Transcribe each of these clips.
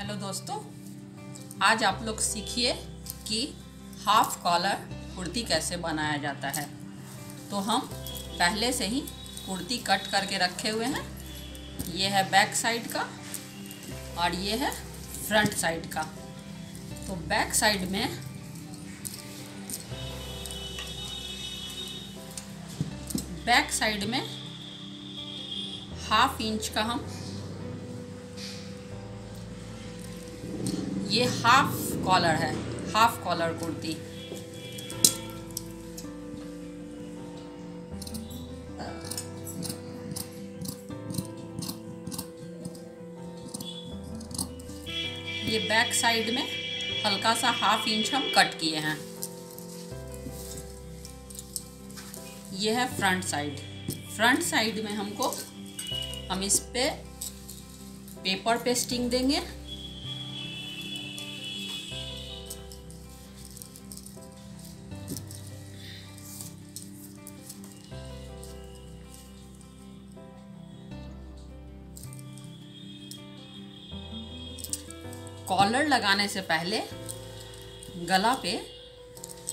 Hello दोस्तों, आज आप लोग सीखिए कि हाफ कॉलर कुर्ती कैसे बनाया जाता है। तो हम पहले से ही कुर्ती कट करके रखे हुए हैं। ये है बैक साइड का और ये है फ्रंट साइड का। तो बैक साइड में हाफ इंच का हम ये हाफ कॉलर है, हाफ कॉलर कुर्ती। ये बैक साइड में हल्का सा हाफ इंच हम कट किए हैं। ये है फ्रंट साइड। फ्रंट साइड में हम इस पे पेपर पेस्टिंग देंगे। कॉलर लगाने से पहले गला पे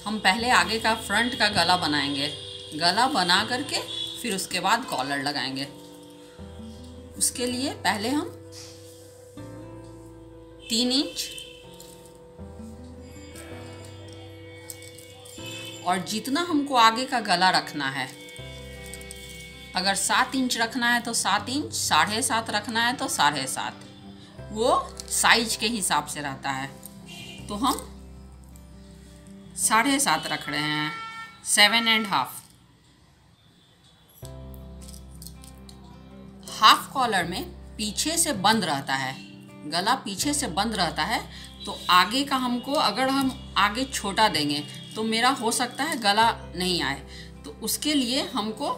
हम पहले आगे का फ्रंट का गला बनाएंगे। गला बना करके फिर उसके बाद कॉलर लगाएंगे। उसके लिए पहले हम 3 इंच और जितना हमको आगे का गला रखना है, अगर 7 इंच रखना है तो 7 इंच, 7.5 रखना है तो 7.5, वो साइज के हिसाब से रहता है। तो हम 7.5 रख रहे हैं, 7.5। हाफ कॉलर में पीछे से बंद रहता है, गला पीछे से बंद रहता है। तो आगे का हमको, अगर हम आगे छोटा देंगे तो मेरा हो सकता है गला नहीं आए। तो उसके लिए हमको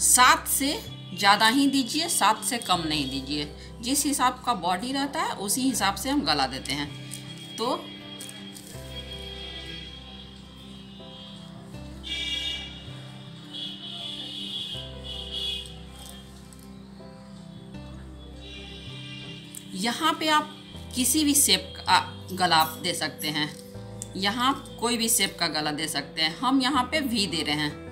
7 से ज़्यादा ही दीजिए, 7 से कम नहीं दीजिए। जिस हिसाब का बॉडी रहता है उसी हिसाब से हम गला देते हैं। तो यहाँ पे आप किसी भी शेप का गला दे सकते हैं। यहाँ कोई भी शेप का गला दे सकते हैं। हम यहाँ पे वी दे रहे हैं।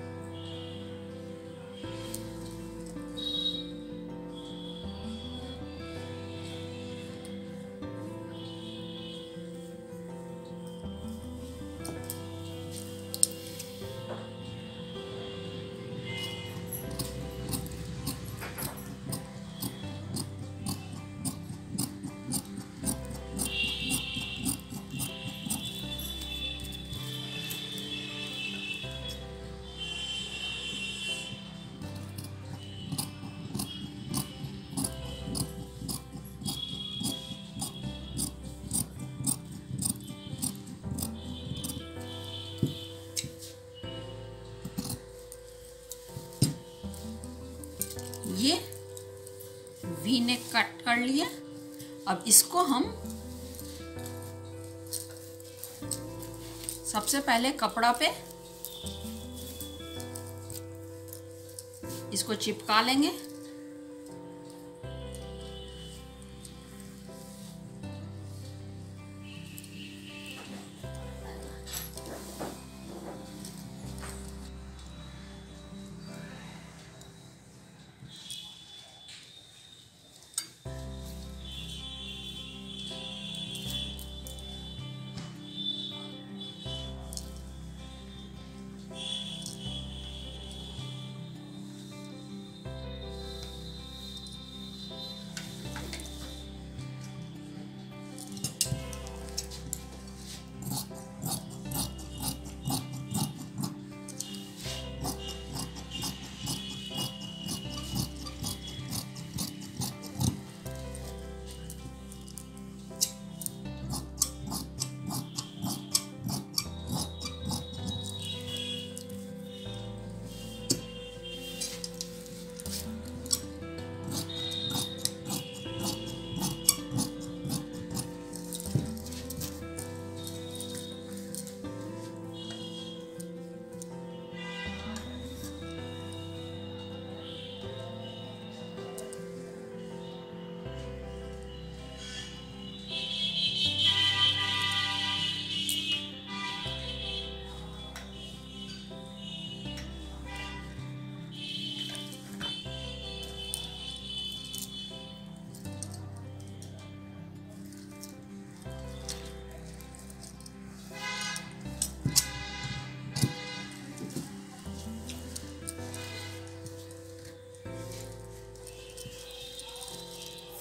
ये वी नेक कट कर लिए। अब इसको हम सबसे पहले कपड़ा पे इसको चिपका लेंगे।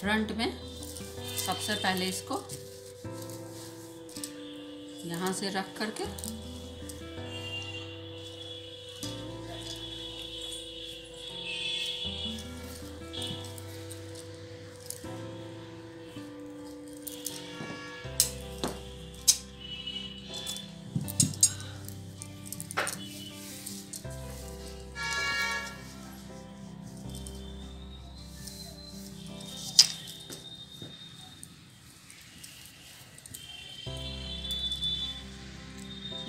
फ्रंट में सबसे पहले इसको यहाँ से रख करके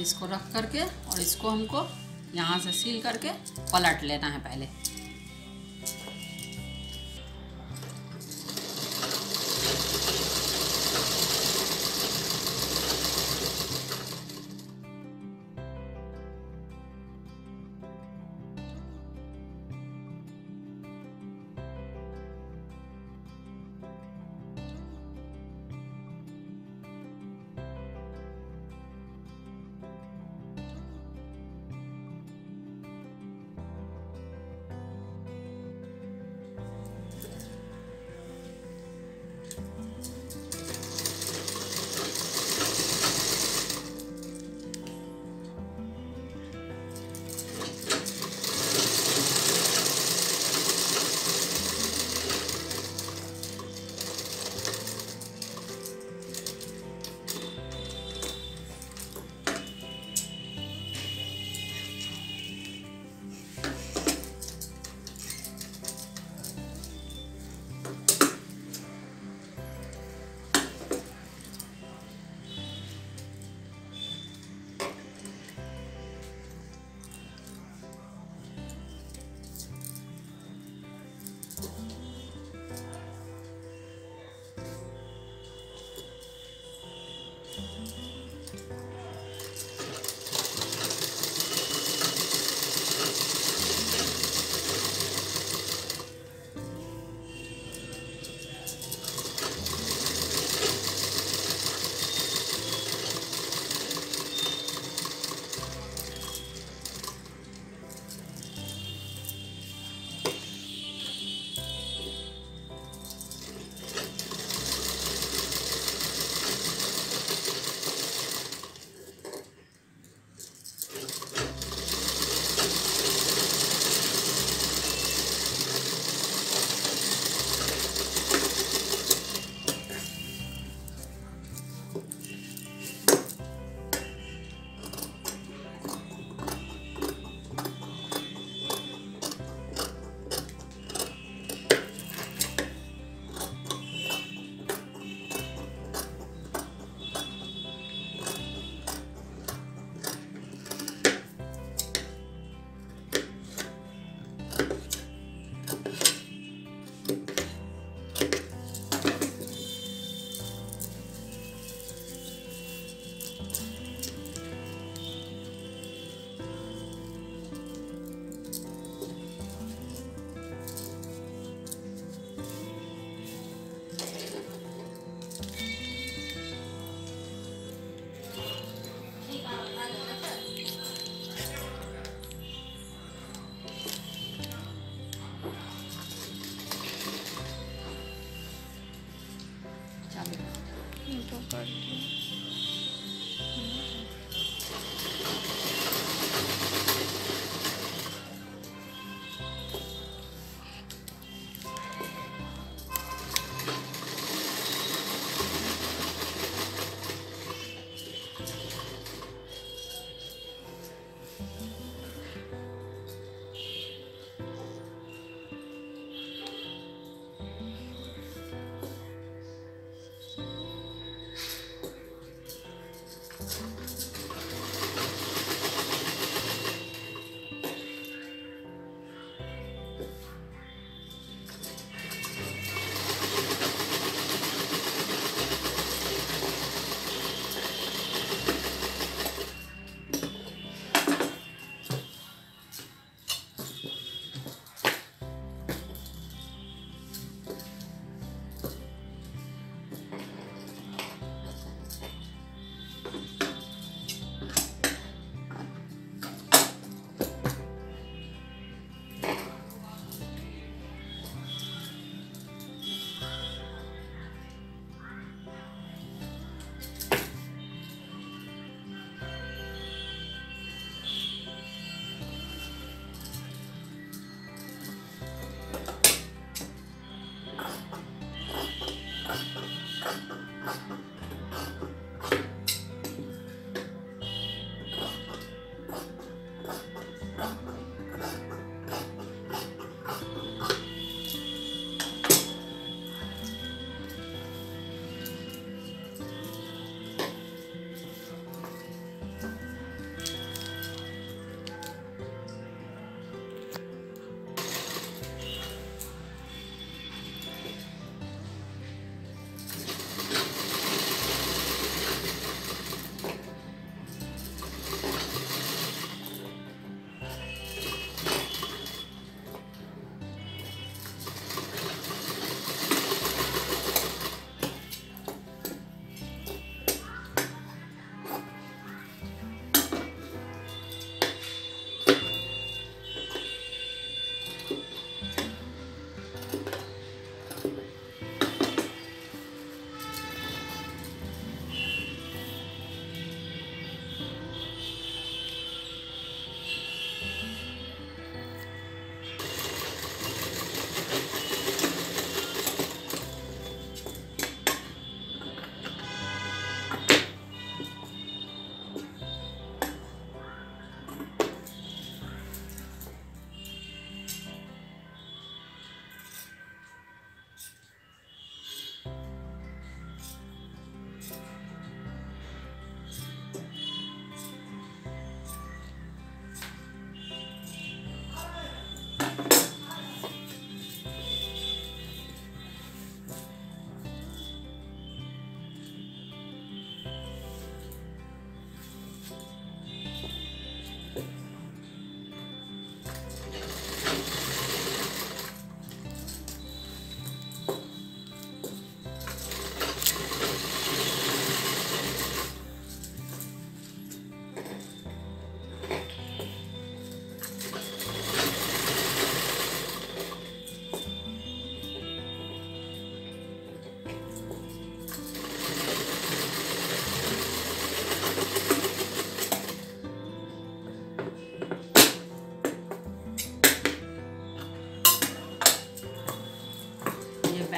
इसको रख करके और इसको हमको यहाँ से सील करके पलट लेना है पहले।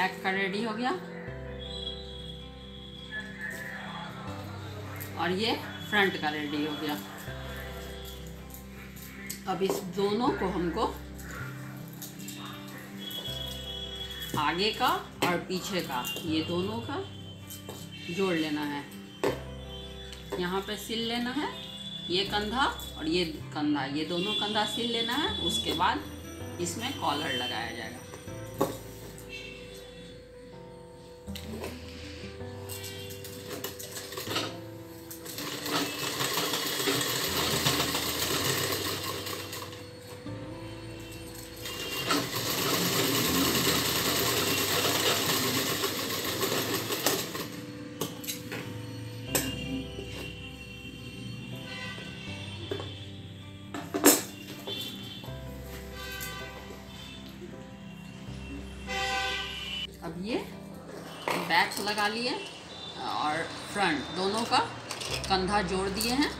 बैक का रेडी हो गया और ये फ्रंट का रेडी हो गया। अब इस दोनों को हमको आगे का और पीछे का ये दोनों का जोड़ लेना है। यहाँ पे सिल लेना है, ये कंधा और ये कंधा, ये दोनों कंधा सिल लेना है। उसके बाद इसमें कॉलर लगाया जाएगा। अब ये बैक लगा लिए और फ्रंट दोनों का कंधा जोड़ दिए हैं।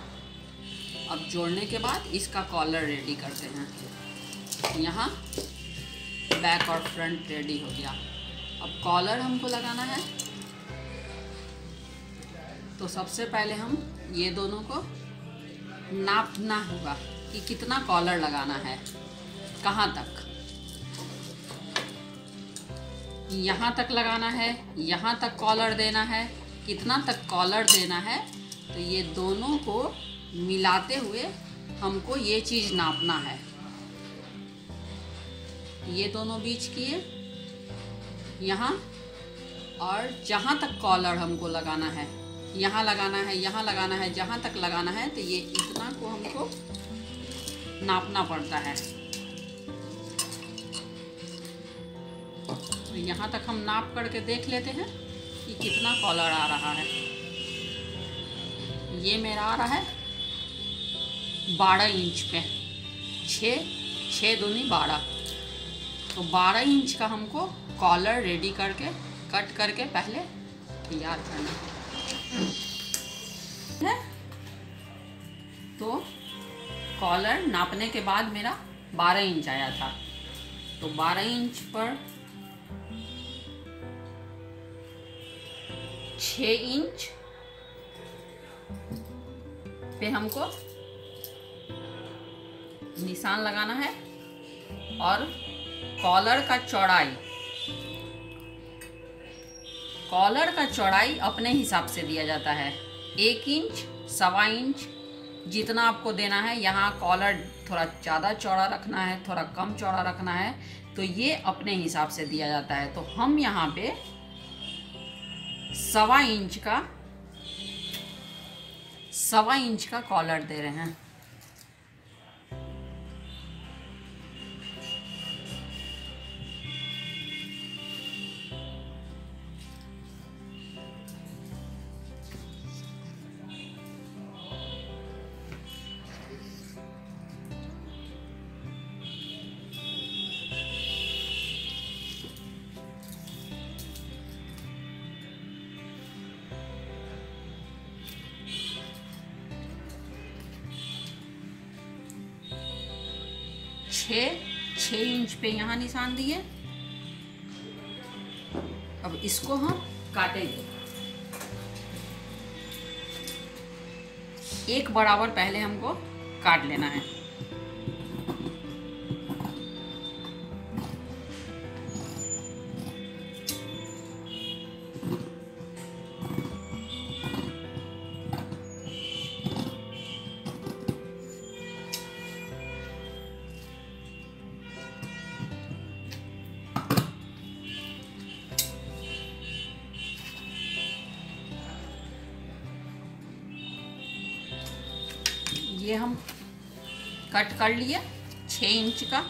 अब जोड़ने के बाद इसका कॉलर रेडी करते हैं। यहाँ बैक और फ्रंट रेडी हो गया। अब कॉलर हमको लगाना है, तो सबसे पहले हम ये दोनों को नापना होगा कि कितना कॉलर लगाना है, कहाँ तक। यहाँ तक लगाना है, यहाँ तक कॉलर देना है, कितना तक कॉलर देना है। तो ये दोनों को मिलाते हुए हमको ये चीज़ नापना है। ये दोनों बीच किए यहाँ, और जहाँ तक कॉलर हमको लगाना है, यहाँ लगाना है, यहाँ लगाना है, जहाँ तक लगाना है, तो ये इतना को हमको नापना पड़ता है। तो यहाँ तक हम नाप करके देख लेते हैं कि कितना कॉलर आ रहा है। ये मेरा आ रहा है 12 इंच पे, 6 दूनी 12। तो 12 इंच का हमको कॉलर रेडी करके कट करके पहले तैयार करना है। तो कॉलर नापने के बाद मेरा 12 इंच आया था। तो 12 इंच पर 6 इंच पे हमको निशान लगाना है। और कॉलर का चौड़ाई अपने हिसाब से दिया जाता है। 1 इंच, 1.25 इंच जितना आपको देना है। यहाँ कॉलर थोड़ा ज़्यादा चौड़ा रखना है, थोड़ा कम चौड़ा रखना है, तो ये अपने हिसाब से दिया जाता है। तो हम यहाँ पे 1.25 इंच का कॉलर दे रहे हैं। छः इंच पे यहाँ निशान दिए। अब इसको हम काटेंगे। एक बराबर पहले हमको काट लेना है। ये हम कट कर लिए 6 इंच का,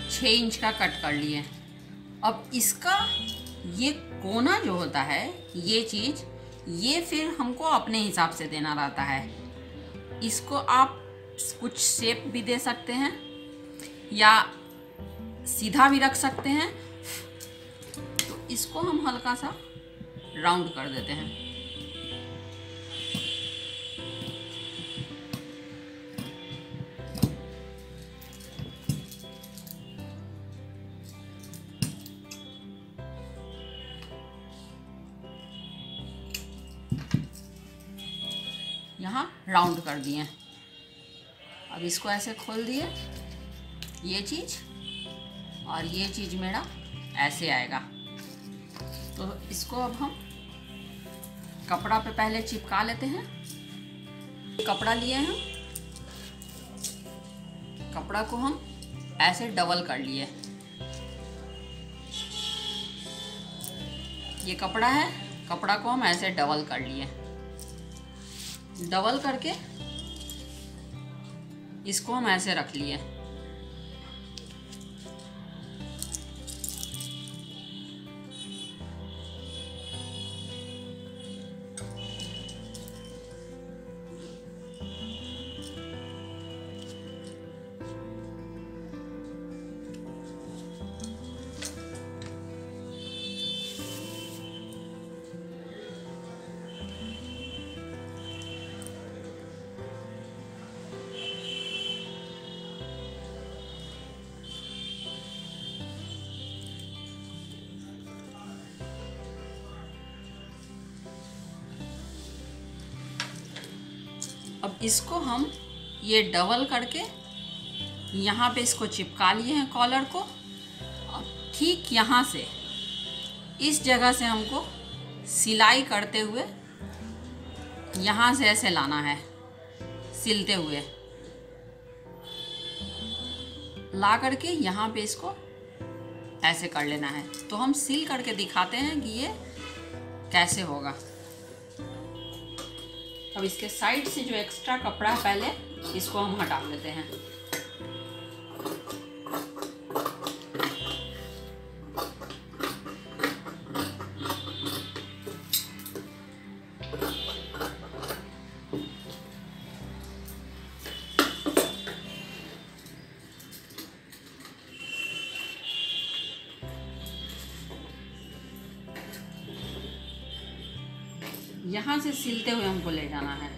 6 इंच का कट कर लिए। अब इसका ये कोना जो होता है, ये चीज़, ये फिर हमको अपने हिसाब से देना रहता है। इसको आप कुछ शेप भी दे सकते हैं या सीधा भी रख सकते हैं। तो इसको हम हल्का सा राउंड कर देते हैं। यहाँ राउंड कर दिए। अब इसको ऐसे खोल दिए, ये चीज़ और ये चीज़ मेरा ऐसे आएगा। तो इसको अब हम कपड़ा पे पहले चिपका लेते हैं। कपड़ा लिए हैं, कपड़ा को हम ऐसे डबल कर लिए। ये कपड़ा है, कपड़ा को हम ऐसे डबल कर लिए। डबल करके इसको हम ऐसे रख लिए। अब इसको हम ये डबल करके यहाँ पे इसको चिपका लिए हैं कॉलर को। अब ठीक यहाँ से इस जगह से हमको सिलाई करते हुए यहाँ से ऐसे लाना है, सिलते हुए ला करके यहाँ पे इसको ऐसे कर लेना है। तो हम सिल करके दिखाते हैं कि ये कैसे होगा। अब इसके साइड से जो एक्स्ट्रा कपड़ा है पहले इसको हम हटा लेते हैं। यहाँ से सिलते हुए हमको ले जाना है।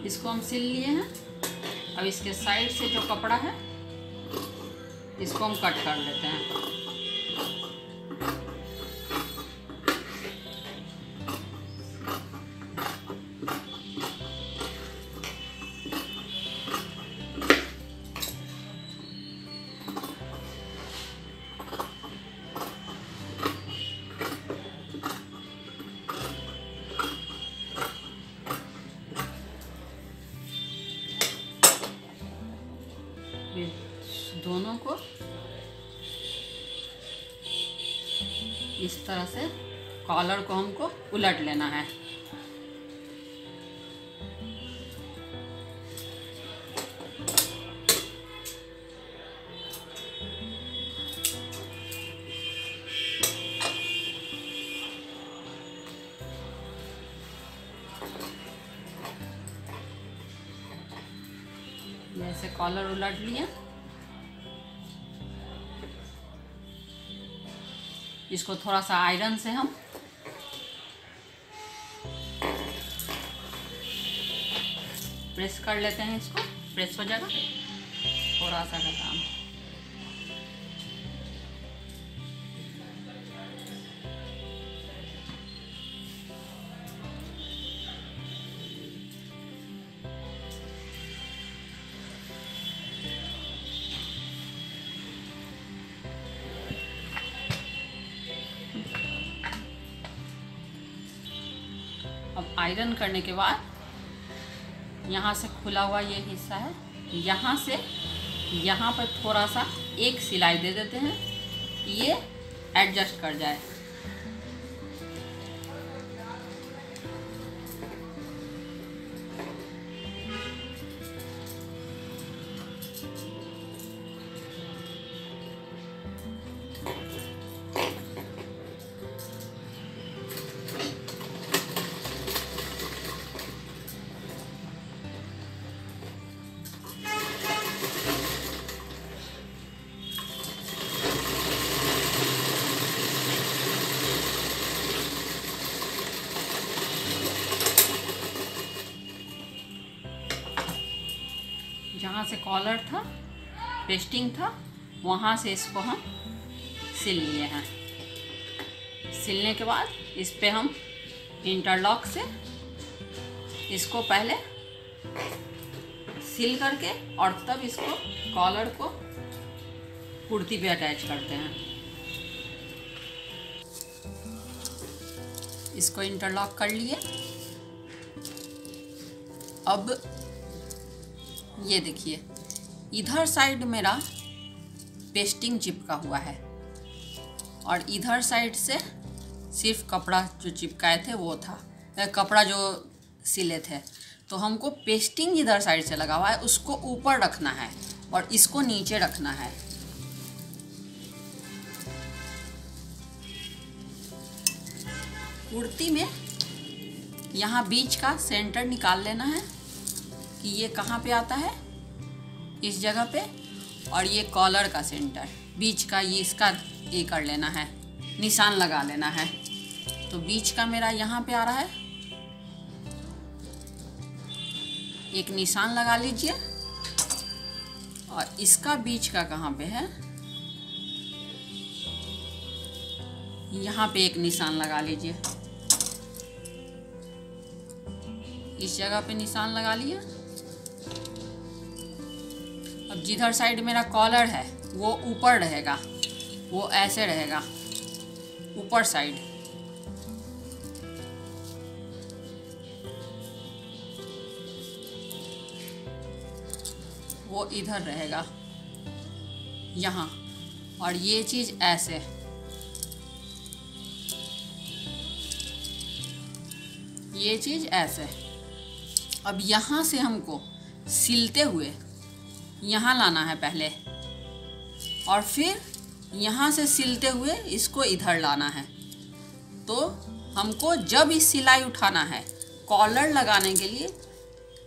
इसको हम सिल लिए हैं। अब इसके साइड से जो कपड़ा है इसको हम कट कर लेते हैं। दोनों को इस तरह से कॉलर को हमको उलट लेना है। ऐसे कॉलर उलट लिए। इसको थोड़ा सा आयरन से हम प्रेस कर लेते हैं। इसको प्रेस हो जाएगा, थोड़ा सा का काम। अब आयरन करने के बाद यहाँ से खुला हुआ ये हिस्सा है, यहाँ से यहाँ पर थोड़ा सा एक सिलाई दे देते हैं, ये एडजस्ट कर जाए। जहाँ से कॉलर था, पेस्टिंग था, वहाँ से इसको हम सिल लिए हैं। सिलने के बाद इस पे हम इंटरलॉक से इसको पहले सिल करके और तब इसको कॉलर को कुर्ती पे अटैच करते हैं। इसको इंटरलॉक कर लिए। अब ये देखिए, इधर साइड मेरा पेस्टिंग चिपका हुआ है और इधर साइड से सिर्फ कपड़ा जो चिपकाए थे वो था, कपड़ा जो सिले थे। तो हमको पेस्टिंग इधर साइड से लगा हुआ है, उसको ऊपर रखना है और इसको नीचे रखना है। कुर्ती में यहाँ बीच का सेंटर निकाल लेना है कि ये कहाँ पे आता है, इस जगह पे, और ये कॉलर का सेंटर बीच का, ये इसका ये कर लेना है, निशान लगा लेना है। तो बीच का मेरा यहाँ पे आ रहा है, एक निशान लगा लीजिए। और इसका बीच का कहाँ पे है, यहाँ पे एक निशान लगा लीजिए। इस जगह पे निशान लगा लिया। अब जिधर साइड मेरा कॉलर है वो ऊपर रहेगा, वो ऐसे रहेगा ऊपर साइड। वो इधर रहेगा यहाँ, और ये चीज़ ऐसे। ये चीज़ ऐसे। अब यहाँ से हमको सिलते हुए यहाँ लाना है पहले, और फिर यहाँ से सिलते हुए इसको इधर लाना है। तो हमको जब इस सिलाई उठाना है कॉलर लगाने के लिए,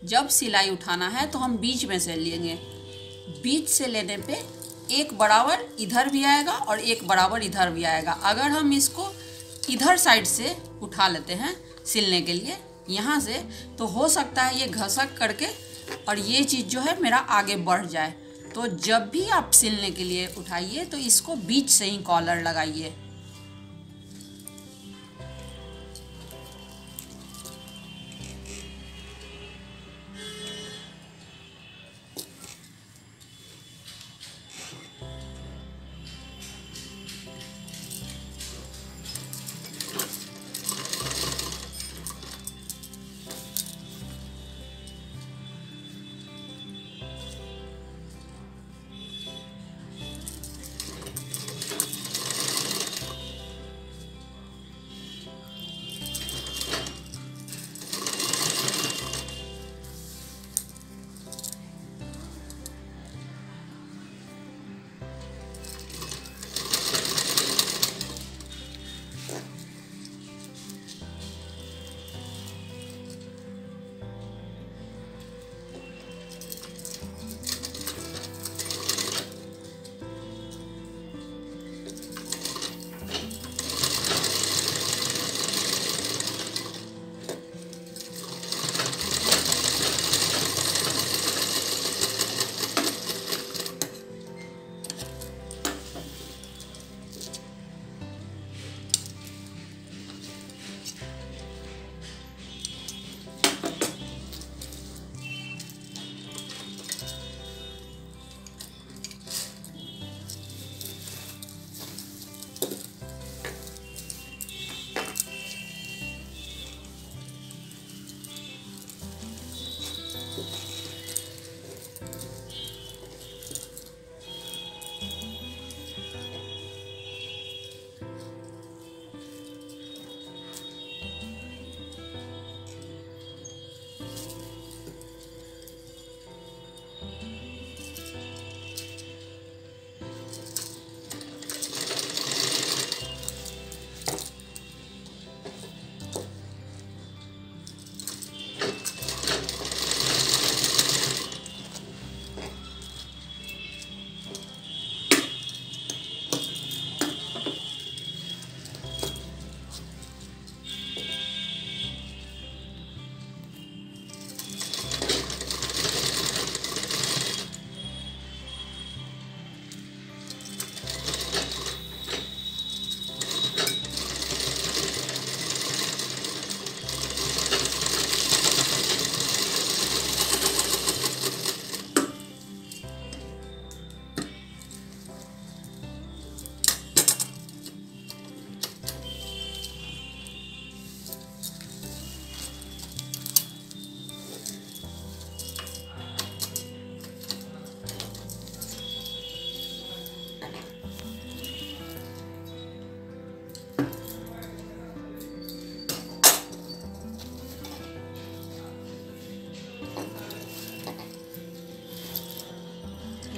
जब सिलाई उठाना है तो हम बीच में से लेंगे। बीच से लेने पे एक बराबर इधर भी आएगा और एक बराबर इधर भी आएगा। अगर हम इसको इधर साइड से उठा लेते हैं सिलने के लिए यहाँ से, तो हो सकता है ये घसक करके और ये चीज़ जो है मेरा आगे बढ़ जाए। तो जब भी आप सिलने के लिए उठाइए तो इसको बीच से ही कॉलर लगाइए।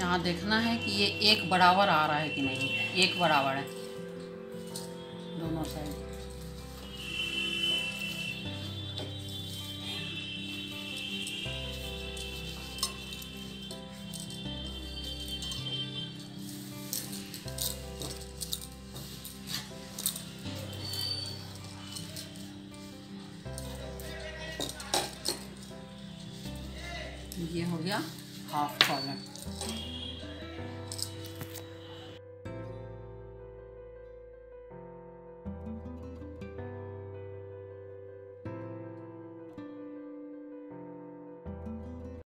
यहाँ देखना है कि ये एक बराबर आ रहा है कि नहीं। एक बराबर है दोनों साइड। ये हो गया हाफ कॉलम।